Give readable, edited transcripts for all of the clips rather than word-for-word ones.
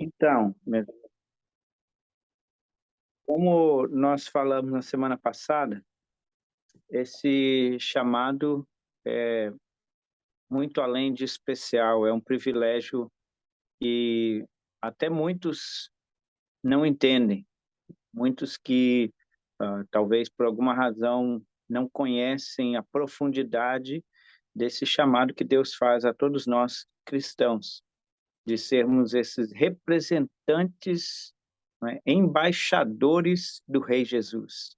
Então, como nós falamos na semana passada, esse chamado é muito além de especial, é um privilégio que até muitos não entendem, muitos que talvez por alguma razão não conhecem a profundidade desse chamado que Deus faz a todos nós cristãos, de sermos esses representantes, né, embaixadores do Rei Jesus.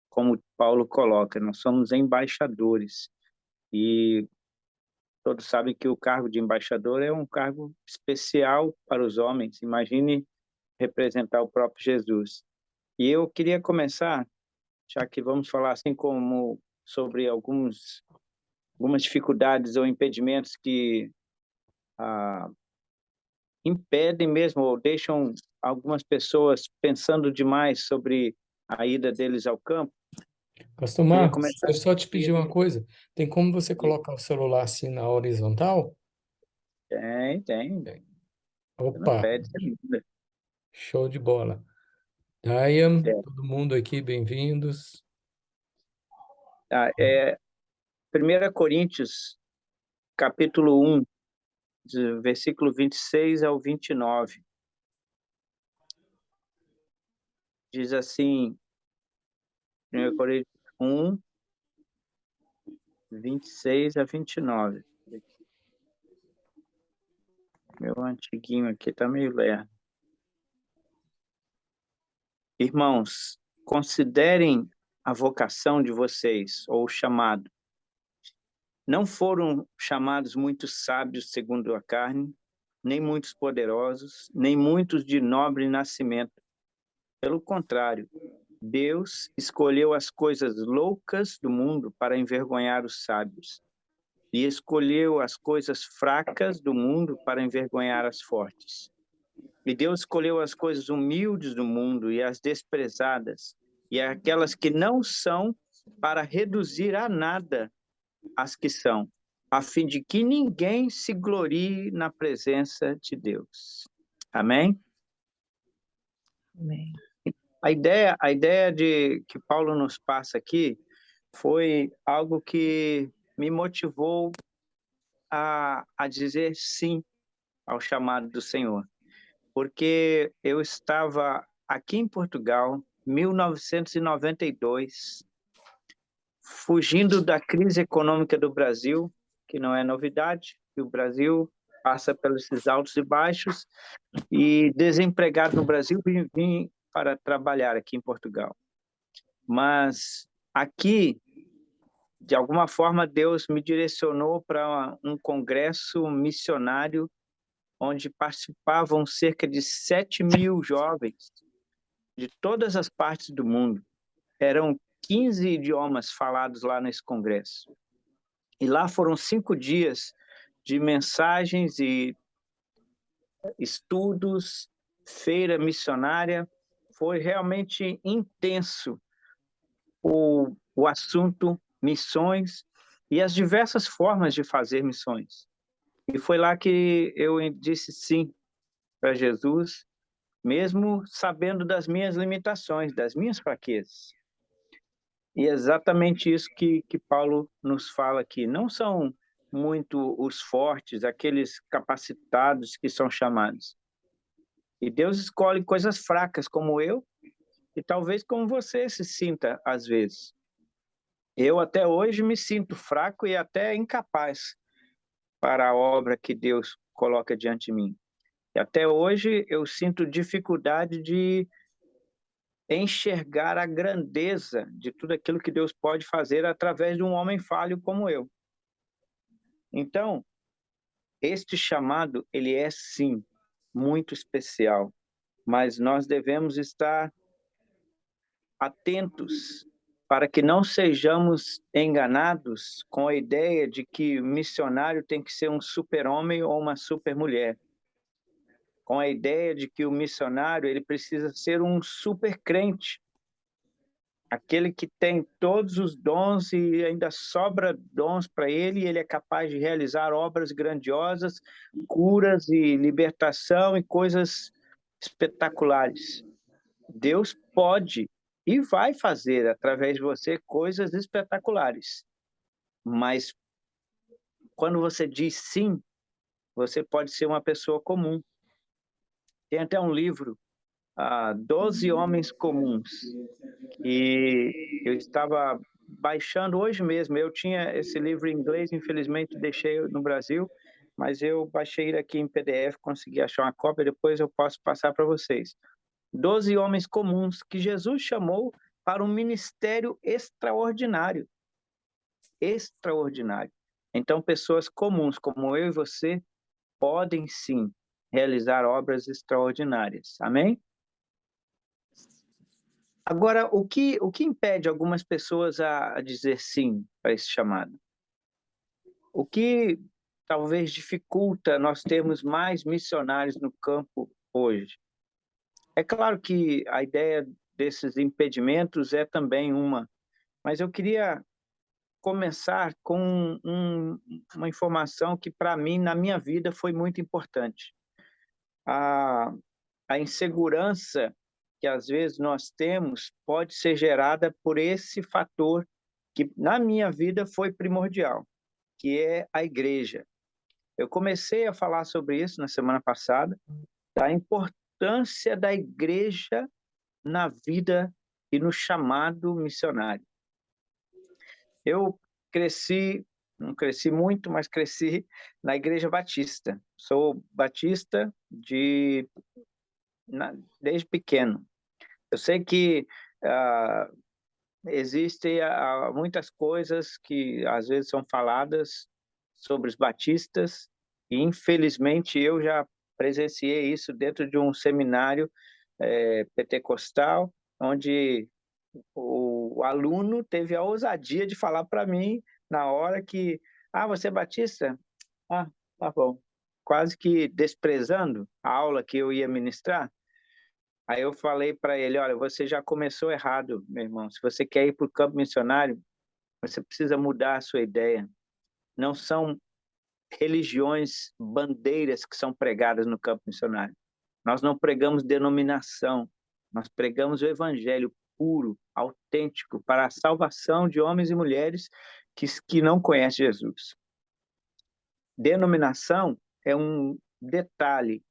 Como Paulo coloca, nós somos embaixadores e todos sabem que o cargo de embaixador é um cargo especial para os homens. Imagine representar o próprio Jesus. E eu queria começar, já que vamos falar assim como sobre algumas dificuldades ou impedimentos que ah, impedem mesmo ou deixam algumas pessoas pensando demais sobre a ida deles ao campo. Pastor Queria Marcos, começar eu só te aqui. pedir uma coisa. Tem como você colocar o celular assim na horizontal? Tem. Você não Opa, pede ainda. show de bola. Dayan, É, todo mundo aqui, bem-vindos. tá, 1 Coríntios, capítulo 1, versículo 26 ao 29, diz assim, 1 Coríntios 1, 26 a 29. Meu antiguinho aqui tá meio lerdo. Irmãos, considerem a vocação de vocês, ou o chamado. Não foram chamados muitos sábios segundo a carne, nem muitos poderosos, nem muitos de nobre nascimento. Pelo contrário, Deus escolheu as coisas loucas do mundo para envergonhar os sábios, e escolheu as coisas fracas do mundo para envergonhar as fortes. E Deus escolheu as coisas humildes do mundo e as desprezadas, e aquelas que não são, para reduzir a nada as que são, a fim de que ninguém se glorie na presença de Deus. Amém? Amém. A ideia de que Paulo nos passa aqui foi algo que me motivou a dizer sim ao chamado do Senhor, porque eu estava aqui em Portugal, 1992, fugindo da crise econômica do Brasil, que não é novidade, que o Brasil passa pelos altos e baixos, e desempregado no Brasil, vim para trabalhar aqui em Portugal. Mas aqui, de alguma forma, Deus me direcionou para um congresso missionário onde participavam cerca de 7.000 jovens de todas as partes do mundo. Eram 15 idiomas falados lá nesse congresso. E lá foram 5 dias de mensagens e estudos, feira missionária. Foi realmente intenso o assunto missões e as diversas formas de fazer missões. E foi lá que eu disse sim para Jesus, mesmo sabendo das minhas limitações, das minhas fraquezas. E é exatamente isso que Paulo nos fala aqui. Não são muito os fortes, aqueles capacitados que são chamados. E Deus escolhe coisas fracas como eu, e talvez como você se sinta às vezes. Eu até hoje me sinto fraco e até incapaz para a obra que Deus coloca diante de mim. E até hoje eu sinto dificuldade de enxergar a grandeza de tudo aquilo que Deus pode fazer através de um homem falho como eu. Então, este chamado, ele é sim muito especial, mas nós devemos estar atentos para que não sejamos enganados com a ideia de que o missionário tem que ser um super-homem ou uma super-mulher, com a ideia de que o missionário ele precisa ser um super-crente, aquele que tem todos os dons e ainda sobra dons para ele, e ele é capaz de realizar obras grandiosas, curas e libertação e coisas espetaculares. Deus pode e vai fazer através de você coisas espetaculares. Mas quando você diz sim, você pode ser uma pessoa comum. Tem até um livro, 12 Homens Comuns, e eu estava baixando hoje mesmo. Eu tinha esse livro em inglês, infelizmente deixei no Brasil, mas eu baixei ele aqui em PDF, consegui achar uma cópia, depois eu posso passar para vocês. 12 homens comuns que Jesus chamou para um ministério extraordinário. Extraordinário. Então, pessoas comuns, como eu e você, podem sim realizar obras extraordinárias. Amém? Agora, o que impede algumas pessoas a dizer sim para esse chamado? O que talvez dificulta nós termos mais missionários no campo hoje? É claro que a ideia desses impedimentos é também uma, mas eu queria começar com uma informação que, para mim, na minha vida, foi muito importante. A, a insegurança que, às vezes, nós temos pode ser gerada por esse fator que, na minha vida, foi primordial, que é a igreja. Eu comecei a falar sobre isso na semana passada, da importância da igreja na vida e no chamado missionário. Eu cresci, não cresci muito, mas cresci na Igreja Batista. Sou batista desde pequeno. Eu sei que ah, existem muitas coisas que às vezes são faladas sobre os batistas, e infelizmente eu já presenciei isso dentro de um seminário pentecostal, onde o aluno teve a ousadia de falar para mim na hora que, você é batista? Ah, tá bom. Quase que desprezando a aula que eu ia ministrar. Aí eu falei para ele, olha, você já começou errado, meu irmão. Se você quer ir para o campo missionário, você precisa mudar a sua ideia. Não são religiões, bandeiras que são pregadas no campo missionário. Nós não pregamos denominação, nós pregamos o evangelho puro, autêntico, para a salvação de homens e mulheres que não conhecem Jesus. Denominação é um detalhe.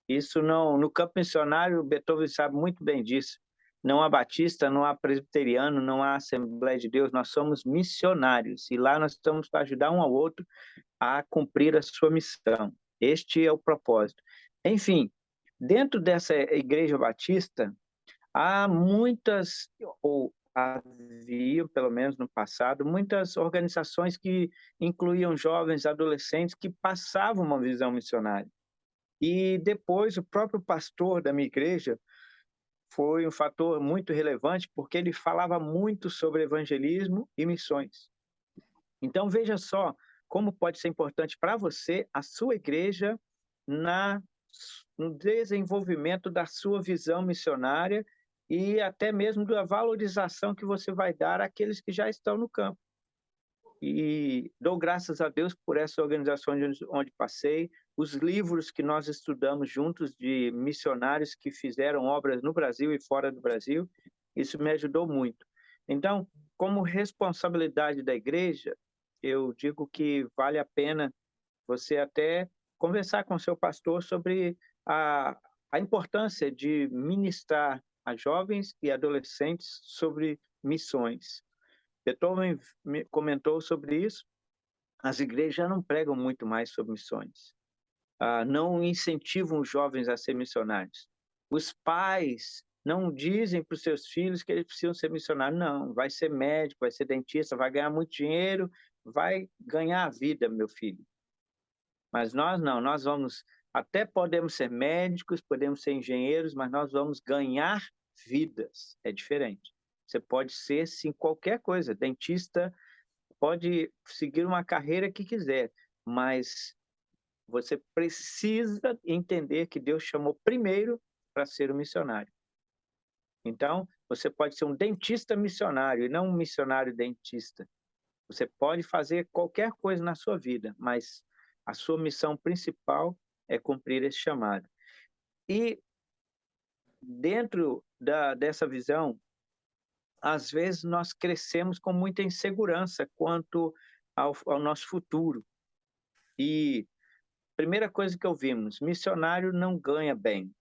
Isso não, no campo missionário, Beethoven sabe muito bem disso. Não há batista, não há presbiteriano, não há Assembleia de Deus, nós somos missionários. E lá nós estamos para ajudar um ao outro a cumprir a sua missão. Este é o propósito. Enfim, dentro dessa igreja batista, há muitas, ou havia, pelo menos no passado, muitas organizações que incluíam jovens, adolescentes que passavam uma visão missionária. E depois o próprio pastor da minha igreja foi um fator muito relevante, porque ele falava muito sobre evangelismo e missões. Então, veja só como pode ser importante para você, a sua igreja, no desenvolvimento da sua visão missionária e até mesmo da valorização que você vai dar àqueles que já estão no campo. E dou graças a Deus por essa organização onde passei, os livros que nós estudamos juntos de missionários que fizeram obras no Brasil e fora do Brasil, isso me ajudou muito. Então, como responsabilidade da igreja, eu digo que vale a pena você até conversar com seu pastor sobre a importância de ministrar a jovens e adolescentes sobre missões. Beethoven comentou sobre isso. As igrejas já não pregam muito mais sobre missões. Não incentivam os jovens a ser missionários. Os pais não dizem para os seus filhos que eles precisam ser missionários. Não, vai ser médico, vai ser dentista, vai ganhar muito dinheiro, vai ganhar a vida, meu filho. Mas nós não, nós vamos, até podemos ser médicos, podemos ser engenheiros, mas nós vamos ganhar vidas. É diferente. Você pode ser, sim, qualquer coisa. Dentista, pode seguir uma carreira que quiser, mas você precisa entender que Deus chamou primeiro para ser um missionário. Então, você pode ser um dentista missionário e não um missionário dentista. Você pode fazer qualquer coisa na sua vida, mas a sua missão principal é cumprir esse chamado. E dentro dessa visão, às vezes nós crescemos com muita insegurança quanto ao nosso futuro. E primeira coisa que ouvimos, missionário não ganha bem.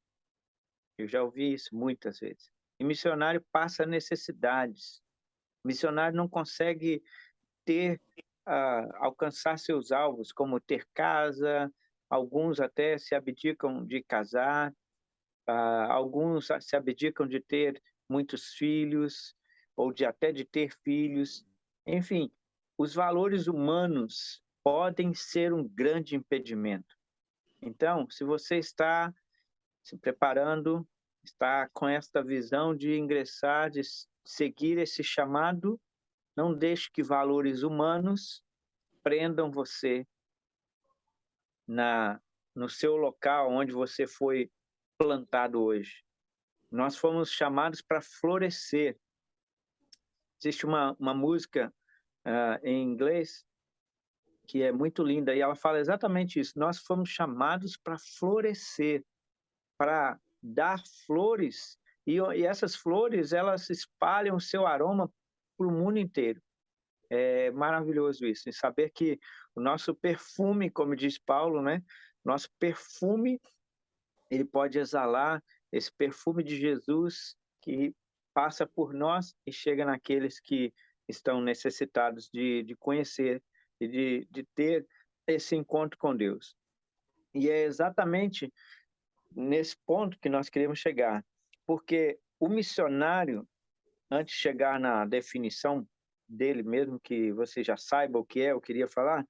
Eu já ouvi isso muitas vezes. E missionário passa necessidades. Missionário não consegue alcançar seus alvos, como ter casa, alguns até se abdicam de casar, alguns se abdicam de ter muitos filhos, ou até de ter filhos. Enfim, os valores humanos podem ser um grande impedimento. Então, se você está se preparando, está com esta visão de ingressar, de seguir esse chamado, não deixe que valores humanos prendam você no seu local onde você foi plantado hoje. Nós fomos chamados para florescer. Existe uma música em inglês que é muito linda e ela fala exatamente isso. Nós fomos chamados para florescer, para dar flores e essas flores elas espalham o seu aroma para o mundo inteiro. É maravilhoso isso, e saber que o nosso perfume, como diz Paulo, né? Nosso perfume, ele pode exalar esse perfume de Jesus que passa por nós e chega naqueles que estão necessitados de conhecer e de ter esse encontro com Deus. E é exatamente nesse ponto que nós queremos chegar, porque o missionário, antes de chegar na definição dele, mesmo que você já saiba o que é, eu queria falar,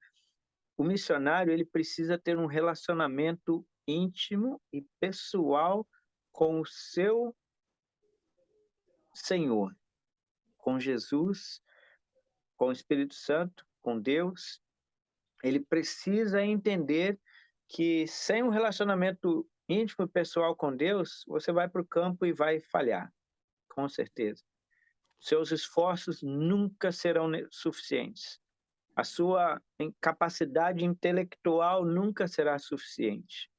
o missionário ele precisa ter um relacionamento íntimo e pessoal com o seu Senhor, com Jesus, com o Espírito Santo, com Deus. Ele precisa entender que sem um relacionamento íntimo e pessoal com Deus, você vai para o campo e vai falhar, com certeza. Seus esforços nunca serão suficientes. A sua capacidade intelectual nunca será suficiente.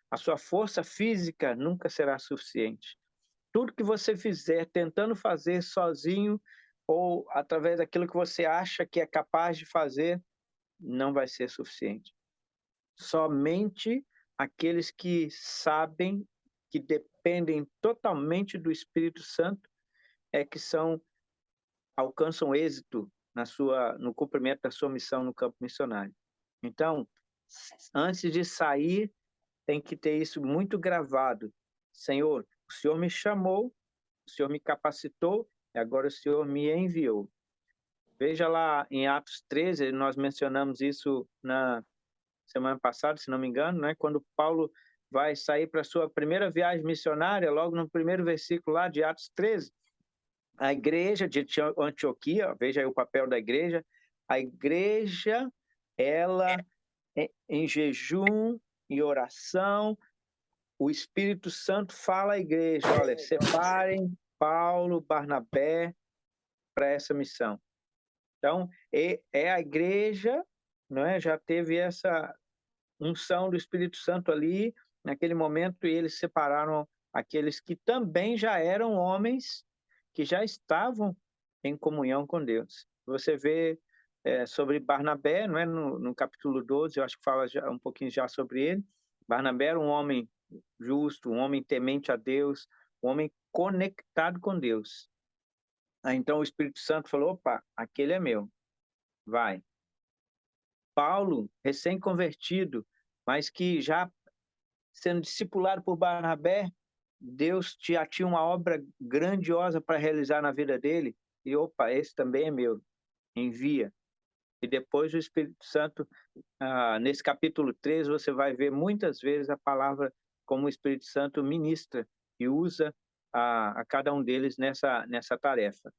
A sua força física nunca será suficiente. Tudo que você fizer tentando fazer sozinho ou através daquilo que você acha que é capaz de fazer, não vai ser suficiente. Somente aqueles que sabem, que dependem totalmente do Espírito Santo, é que alcançam êxito no cumprimento da sua missão no campo missionário. Então, antes de sair, tem que ter isso muito gravado. Senhor, o Senhor me chamou, o Senhor me capacitou, e agora o Senhor me enviou. Veja lá em Atos 13, nós mencionamos isso na semana passada, se não me engano, né? Quando Paulo vai sair para a sua primeira viagem missionária, logo no primeiro versículo lá de Atos 13, a igreja de Antioquia, veja aí o papel da igreja, a igreja, ela, em jejum e oração, o Espírito Santo fala à igreja, olha, separem Paulo, Barnabé para essa missão. Então, é a igreja, não é? Já teve essa unção do Espírito Santo ali, naquele momento, e eles separaram aqueles que também já eram homens que já estavam em comunhão com Deus. Você vê sobre Barnabé, não é? No capítulo 12, eu acho que fala um pouquinho já sobre ele. Barnabé era um homem justo, um homem temente a Deus, um homem conectado com Deus. Aí, então o Espírito Santo falou, opa, aquele é meu, vai. Paulo, recém-convertido, mas que já sendo discipulado por Barnabé, Deus já tinha uma obra grandiosa para realizar na vida dele, e opa, esse também é meu, envia. E depois o Espírito Santo, nesse capítulo 3, você vai ver muitas vezes a palavra como o Espírito Santo ministra e usa a cada um deles nessa tarefa.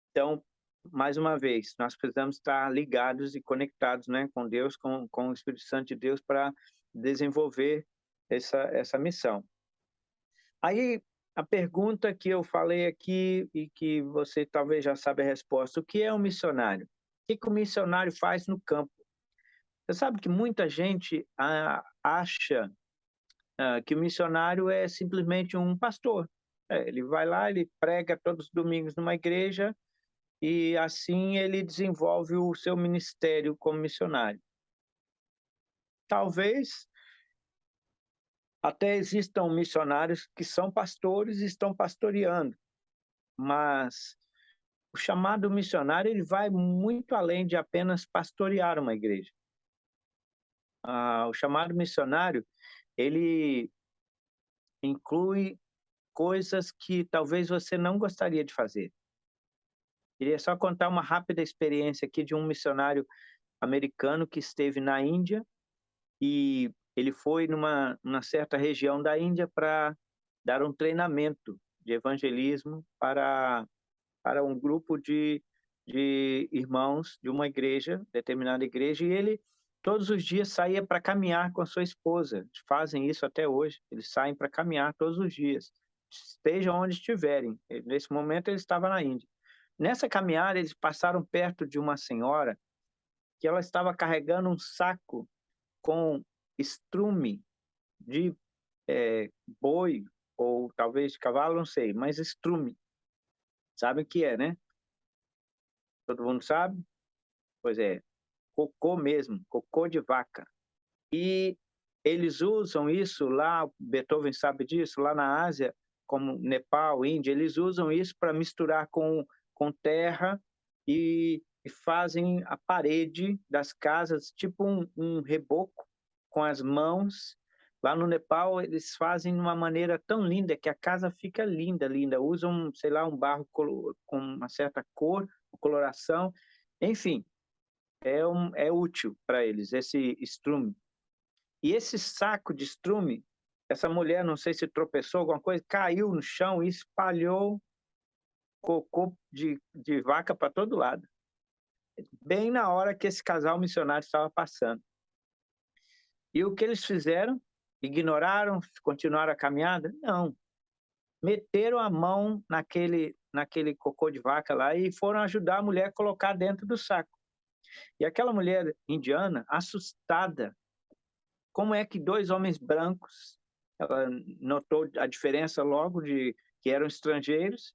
Então, mais uma vez, nós precisamos estar ligados e conectados, né, com Deus, com o Espírito Santo de Deus para desenvolver essa missão. Aí, a pergunta que eu falei aqui e que você talvez já sabe a resposta, o que é um missionário? O que o missionário faz no campo? Você sabe que muita gente acha que o missionário é simplesmente um pastor. Ele vai lá, ele prega todos os domingos numa igreja e assim ele desenvolve o seu ministério como missionário. Talvez até existam missionários que são pastores e estão pastoreando, mas o chamado missionário ele vai muito além de apenas pastorear uma igreja. O chamado missionário ele inclui coisas que talvez você não gostaria de fazer. Queria só contar uma rápida experiência aqui de um missionário americano que esteve na Índia e ele foi numa certa região da Índia para dar um treinamento de evangelismo para um grupo de irmãos de uma igreja, determinada igreja, e ele todos os dias saía para caminhar com a sua esposa. Eles fazem isso até hoje, eles saem para caminhar todos os dias, estejam onde estiverem. Nesse momento ele estava na Índia. Nessa caminhada eles passaram perto de uma senhora que ela estava carregando um saco com estrume de boi ou talvez de cavalo, não sei, mas estrume. Sabe o que é, né? Todo mundo sabe? Pois é, cocô mesmo, cocô de vaca. E eles usam isso lá, Beethoven sabe disso, lá na Ásia, como Nepal, Índia, eles usam isso para misturar com terra e fazem a parede das casas, tipo um reboco com as mãos. Lá no Nepal, eles fazem de uma maneira tão linda que a casa fica linda, linda. Usam, sei lá, um barro com uma certa cor, coloração. Enfim, é útil para eles, esse estrume. E esse saco de estrume, essa mulher, não sei se tropeçou, alguma coisa, caiu no chão e espalhou cocô de vaca para todo lado. Bem na hora que esse casal missionário estava passando. E o que eles fizeram? Ignoraram, continuaram a caminhada? Não. Meteram a mão naquele cocô de vaca lá e foram ajudar a mulher a colocar dentro do saco. E aquela mulher indiana, assustada, como é que dois homens brancos, ela notou a diferença logo de que eram estrangeiros,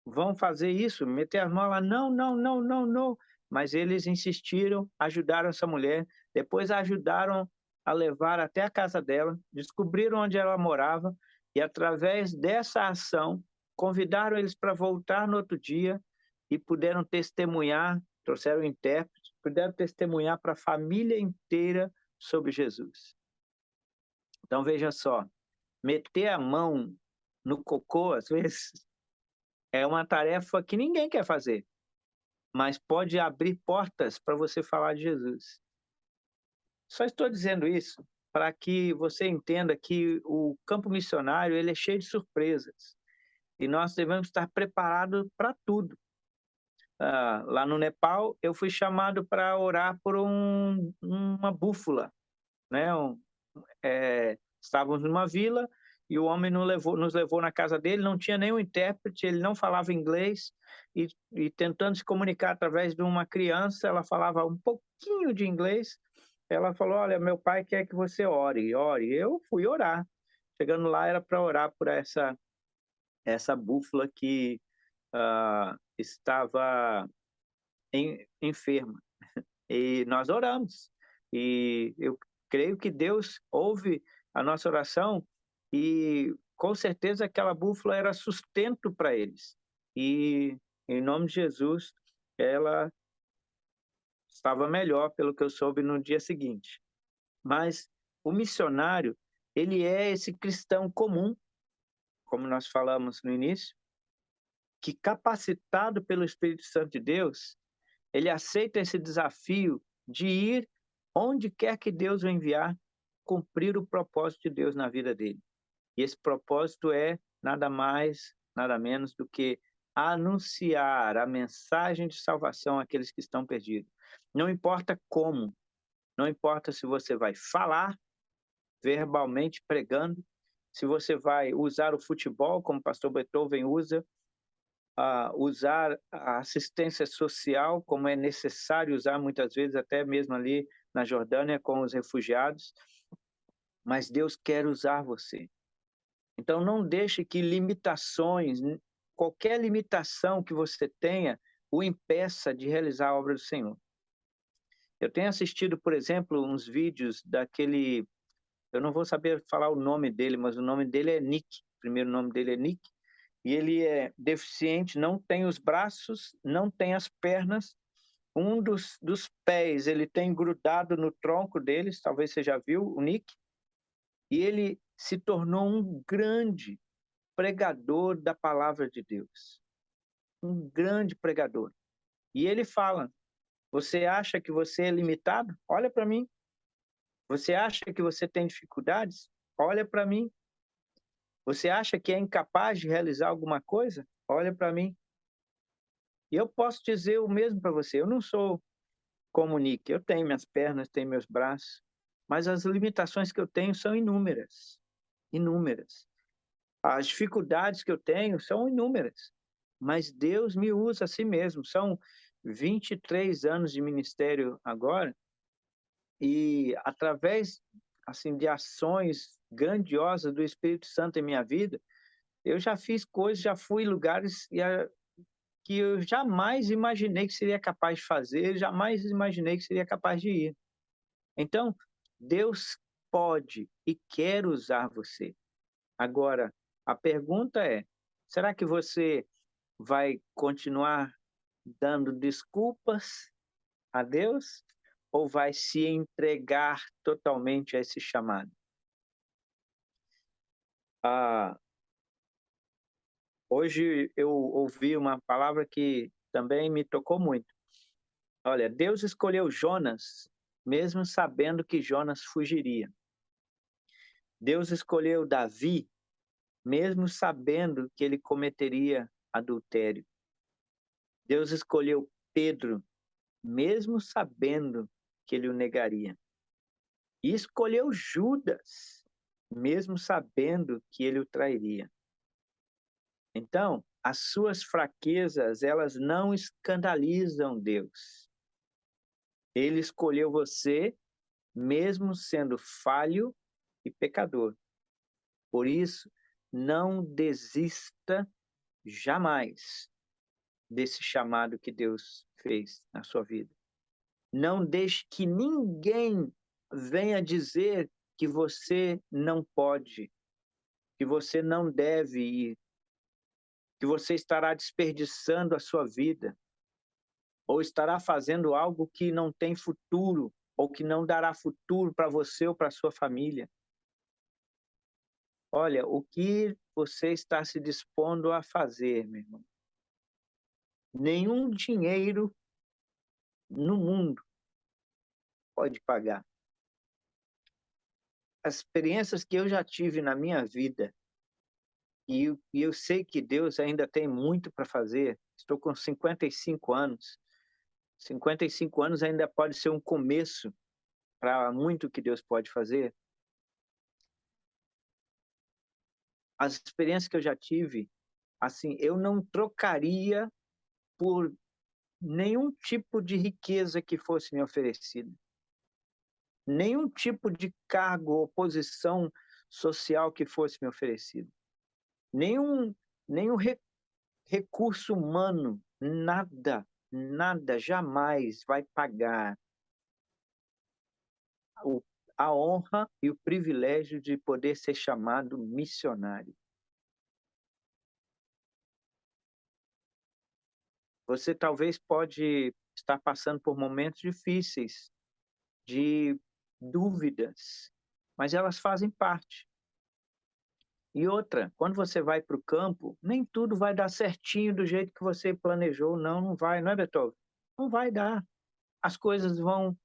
vão fazer isso, meter as mãos lá, não, não, não, não, não. Mas eles insistiram, ajudaram essa mulher, depois a ajudaram a levar até a casa dela, descobriram onde ela morava e, através dessa ação, convidaram eles para voltar no outro dia e puderam testemunhar, trouxeram o intérprete, puderam testemunhar para a família inteira sobre Jesus. Então, veja só, meter a mão no cocô, às vezes, é uma tarefa que ninguém quer fazer, mas pode abrir portas para você falar de Jesus. Só estou dizendo isso para que você entenda que o campo missionário ele é cheio de surpresas e nós devemos estar preparados para tudo. Lá no Nepal, eu fui chamado para orar por uma búfala, né? Estávamos numa vila e o homem nos levou na casa dele, não tinha nenhum intérprete, ele não falava inglês e tentando se comunicar através de uma criança, ela falava um pouquinho de inglês, ela falou, olha, meu pai quer que você ore, ore. Eu fui orar. Chegando lá era para orar por essa búfala que estava enferma. E nós oramos. E eu creio que Deus ouve a nossa oração e com certeza aquela búfala era sustento para eles. E em nome de Jesus, ela estava melhor, pelo que eu soube no dia seguinte. Mas o missionário, ele é esse cristão comum, como nós falamos no início, que capacitado pelo Espírito Santo de Deus, ele aceita esse desafio de ir onde quer que Deus o enviar, cumprir o propósito de Deus na vida dele. E esse propósito é nada mais, nada menos do que anunciar a mensagem de salvação àqueles que estão perdidos. Não importa como, não importa se você vai falar verbalmente pregando, se você vai usar o futebol, como o pastor Beethoven usa, usar a assistência social, como é necessário usar muitas vezes, até mesmo ali na Jordânia com os refugiados. mas Deus quer usar você. Então, não deixe que limitações, qualquer limitação que você tenha, o impeça de realizar a obra do Senhor. Eu tenho assistido, por exemplo, uns vídeos daquele, eu não vou saber falar o nome dele, mas o nome dele é Nick, o primeiro nome dele é Nick, e ele é deficiente, não tem os braços, não tem as pernas, um dos pés ele tem grudado no tronco deles, talvez você já viu o Nick, e ele se tornou um grande pregador da palavra de Deus, um grande pregador. E ele fala: você acha que você é limitado? Olha para mim. Você acha que você tem dificuldades? Olha para mim. Você acha que é incapaz de realizar alguma coisa? Olha para mim. E eu posso dizer o mesmo para você. Eu não sou como o Nick. Eu tenho minhas pernas, tenho meus braços, mas as limitações que eu tenho são inúmeras. Inúmeras. As dificuldades que eu tenho são inúmeras, mas Deus me usa a si mesmo. São 23 anos de ministério agora, e através assim de ações grandiosas do Espírito Santo em minha vida, eu já fiz coisas, já fui em lugares que eu jamais imaginei que seria capaz de fazer, jamais imaginei que seria capaz de ir. Então, Deus pode e quer usar você. Agora, a pergunta é: será que você vai continuar dando desculpas a Deus ou vai se entregar totalmente a esse chamado? Ah, hoje eu ouvi uma palavra que também me tocou muito. Olha, Deus escolheu Jonas, mesmo sabendo que Jonas fugiria. Deus escolheu Davi, mesmo sabendo que ele cometeria adultério. Deus escolheu Pedro, mesmo sabendo que ele o negaria. E escolheu Judas, mesmo sabendo que ele o trairia. Então, as suas fraquezas, elas não escandalizam Deus. Ele escolheu você, mesmo sendo falho e pecador. Por isso, não desista jamais desse chamado que Deus fez na sua vida. Não deixe que ninguém venha dizer que você não pode, que você não deve ir, que você estará desperdiçando a sua vida, ou estará fazendo algo que não tem futuro, ou que não dará futuro para você ou para sua família. Olha, o que você está se dispondo a fazer, meu irmão? Nenhum dinheiro no mundo pode pagar. As experiências que eu já tive na minha vida, e eu sei que Deus ainda tem muito para fazer. Estou com 55 anos. 55 anos ainda pode ser um começo para muito que Deus pode fazer. As experiências que eu já tive, assim, eu não trocaria por nenhum tipo de riqueza que fosse me oferecida. Nenhum tipo de cargo ou posição social que fosse me oferecido. Nenhum recurso humano, nada jamais vai pagar a honra e o privilégio de poder ser chamado missionário. Você talvez pode estar passando por momentos difíceis, de dúvidas, mas elas fazem parte. E outra, quando você vai para o campo, nem tudo vai dar certinho do jeito que você planejou. Não, não vai, não é, Beethoven? Não vai dar. As coisas vão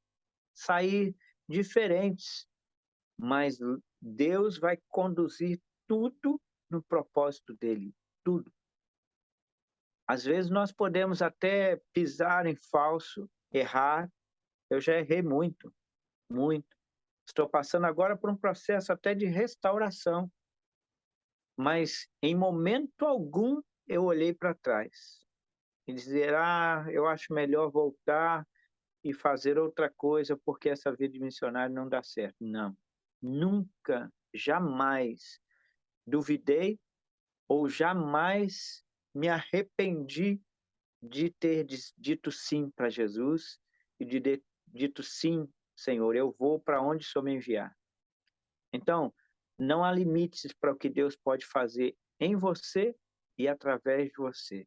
sair diferentes, mas Deus vai conduzir tudo no propósito dele, tudo. Às vezes nós podemos até pisar em falso, errar. Eu já errei muito, muito. Estou passando agora por um processo até de restauração, mas em momento algum eu olhei para trás e dizer: eu acho melhor voltar e fazer outra coisa porque essa vida de missionário não dá certo. Não. nunca, jamais duvidei ou jamais me arrependi de ter dito sim para Jesus e de dito sim, Senhor, eu vou para onde o Senhor me enviar. Então, não há limites para o que Deus pode fazer em você e através de você.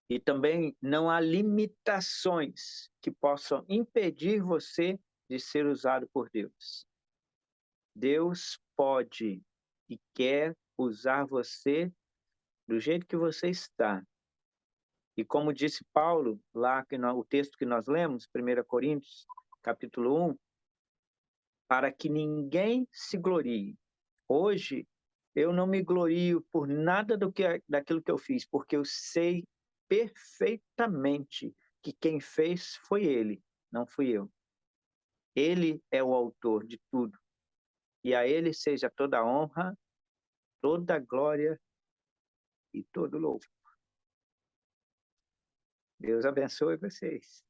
E também não há limitações que possam impedir você de ser usado por Deus. Deus pode e quer usar você do jeito que você está. E como disse Paulo, lá o texto que nós lemos, 1 Coríntios, capítulo 1, para que ninguém se glorie. Hoje, eu não me glorio por nada daquilo que eu fiz, porque eu sei perfeitamente que quem fez foi Ele, não fui eu. Ele é o autor de tudo. E a Ele seja toda a honra, toda a glória e todo o louvor. Deus abençoe vocês.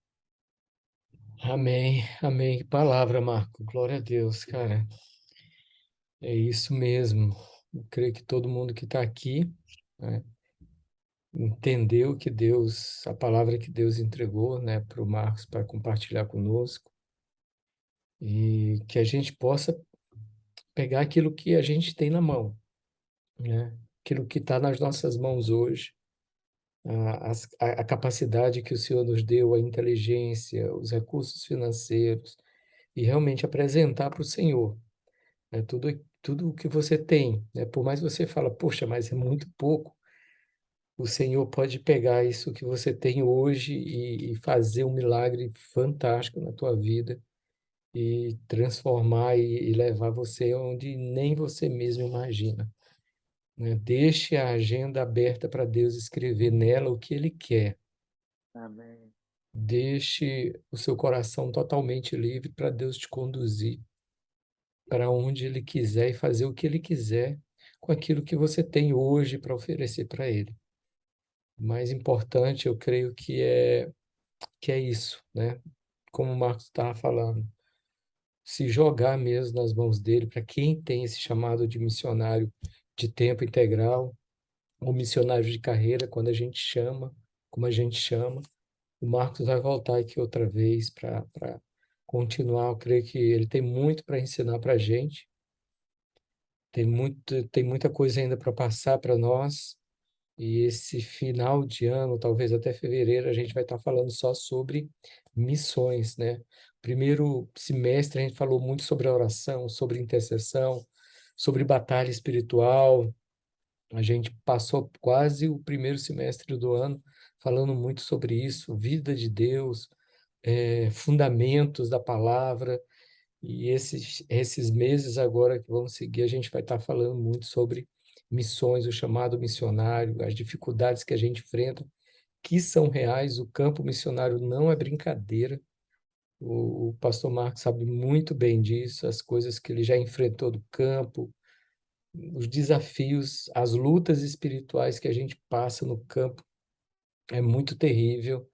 Amém, amém. Que palavra, Marco. Glória a Deus, cara. É isso mesmo. Eu creio que todo mundo que está aqui, né, entendeu que Deus, a palavra que Deus entregou, né, para o Marcos para compartilhar conosco, e que a gente possa pegar aquilo que a gente tem na mão, né? Aquilo que está nas nossas mãos hoje, a capacidade que o Senhor nos deu, a inteligência, os recursos financeiros, e realmente apresentar para o Senhor, né? Tudo o que você tem, né? Por mais que você fala, poxa, mas é muito pouco, o Senhor pode pegar isso que você tem hoje e fazer um milagre fantástico na tua vida e transformar e levar você onde nem você mesmo imagina, né? Deixe a agenda aberta para Deus escrever nela o que Ele quer. Amém. Deixe o seu coração totalmente livre para Deus te conduzir para onde Ele quiser e fazer o que Ele quiser com aquilo que você tem hoje para oferecer para Ele. O mais importante, eu creio que é isso, né? Como o Marcos estava falando, se jogar mesmo nas mãos dele, para quem tem esse chamado de missionário de tempo integral, ou missionário de carreira, quando a gente chama, como a gente chama. O Marcos vai voltar aqui outra vez para continuar. Eu creio que ele tem muito para ensinar para a gente, tem muita coisa ainda para passar para nós. E esse final de ano, talvez até fevereiro, a gente vai estar falando só sobre missões, né? Primeiro semestre a gente falou muito sobre a oração, sobre intercessão, sobre batalha espiritual. A gente passou quase o primeiro semestre do ano falando muito sobre isso, vida de Deus, fundamentos da palavra. E esses meses agora que vão seguir, a gente vai estar falando muito sobre missões, o chamado missionário, as dificuldades que a gente enfrenta, que são reais. O campo missionário não é brincadeira. O pastor Marcos sabe muito bem disso, as coisas que ele já enfrentou do campo, os desafios, as lutas espirituais que a gente passa no campo. É muito terrível,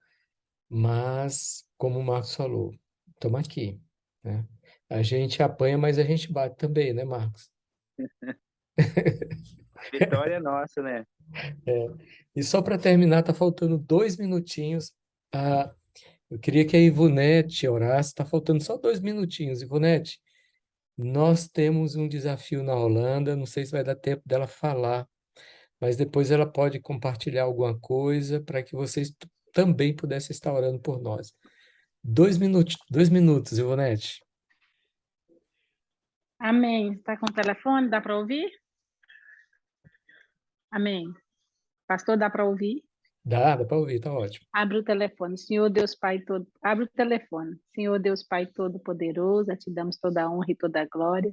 mas, como o Marcos falou, estamos aqui, né? A gente apanha, mas a gente bate também, né, Marcos? A vitória é nossa, né? É. E só para terminar, tá faltando 2 minutinhos. Ah, eu queria que a Ivonete orasse. Está faltando só 2 minutinhos, Ivonete. Nós temos um desafio na Holanda. Não sei se vai dar tempo dela falar, mas depois ela pode compartilhar alguma coisa para que vocês também pudessem estar orando por nós. 2 minutos, Ivonete. Amém. Está com o telefone? Dá para ouvir? Amém. Pastor, dá para ouvir? Dá para ouvir, tá ótimo. Abre o telefone. Senhor Deus Pai todo, abre o telefone. Senhor Deus Pai todo-poderoso, a te damos toda a honra e toda a glória.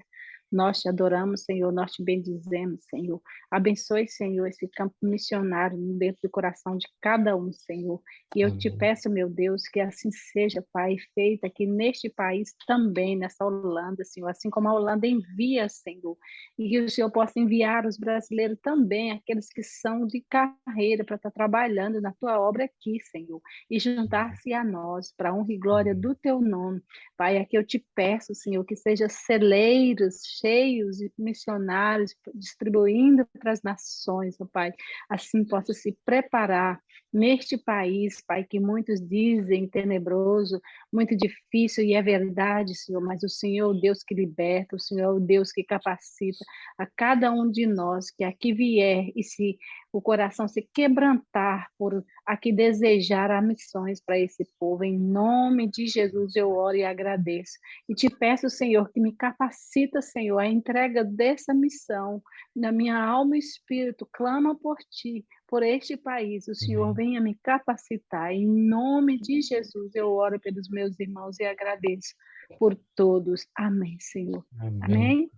Nós te adoramos, Senhor, nós te bendizemos, Senhor. Abençoe, Senhor, esse campo missionário dentro do coração de cada um, Senhor. E eu te Amém. peço, meu Deus, que assim seja, Pai, feita aqui neste país também, nessa Holanda, Senhor, assim como a Holanda envia, Senhor, e que o Senhor possa enviar os brasileiros também, aqueles que são de carreira para estar trabalhando na tua obra aqui, Senhor, e juntar-se a nós para a honra e glória Amém. do teu nome. Pai, aqui eu te peço, Senhor, que sejam celeiros cheios de missionários distribuindo para as nações, ó Pai, assim possa se preparar neste país, Pai, que muitos dizem tenebroso, muito difícil, e é verdade, Senhor, mas o Senhor é o Deus que liberta, o Senhor é o Deus que capacita a cada um de nós que aqui vier e se o coração se quebrantar por aqui desejar as missões para esse povo. Em nome de Jesus eu oro e agradeço. E te peço, Senhor, que me capacita, Senhor, a entrega dessa missão na minha alma e espírito. Clama por ti, por este país. O Senhor Amém. venha me capacitar. Em nome de Jesus eu oro pelos meus irmãos e agradeço por todos. Amém, Senhor. Amém. Amém?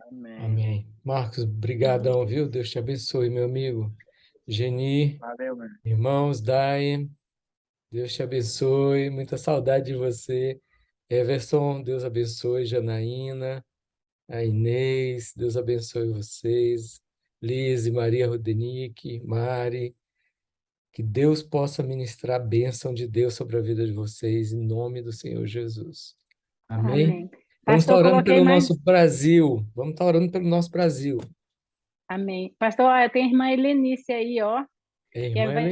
Amém. Amém. Marcos, brigadão, viu? Deus te abençoe, meu amigo. Geni, Valeu, mano. irmãos, Dai, Deus te abençoe. Muita saudade de você. Everson, Deus abençoe. Janaína, a Inês, Deus abençoe vocês. Liz, Maria Rodenick, Mari. Que Deus possa ministrar a bênção de Deus sobre a vida de vocês, em nome do Senhor Jesus. Amém? Amém. Vamos estar Pastor, orando coloquei pelo mais. nosso Brasil. Vamos estar orando pelo nosso Brasil. Amém. Pastor, ó, tem a irmã Helenice aí, ó. É, Que irmã vai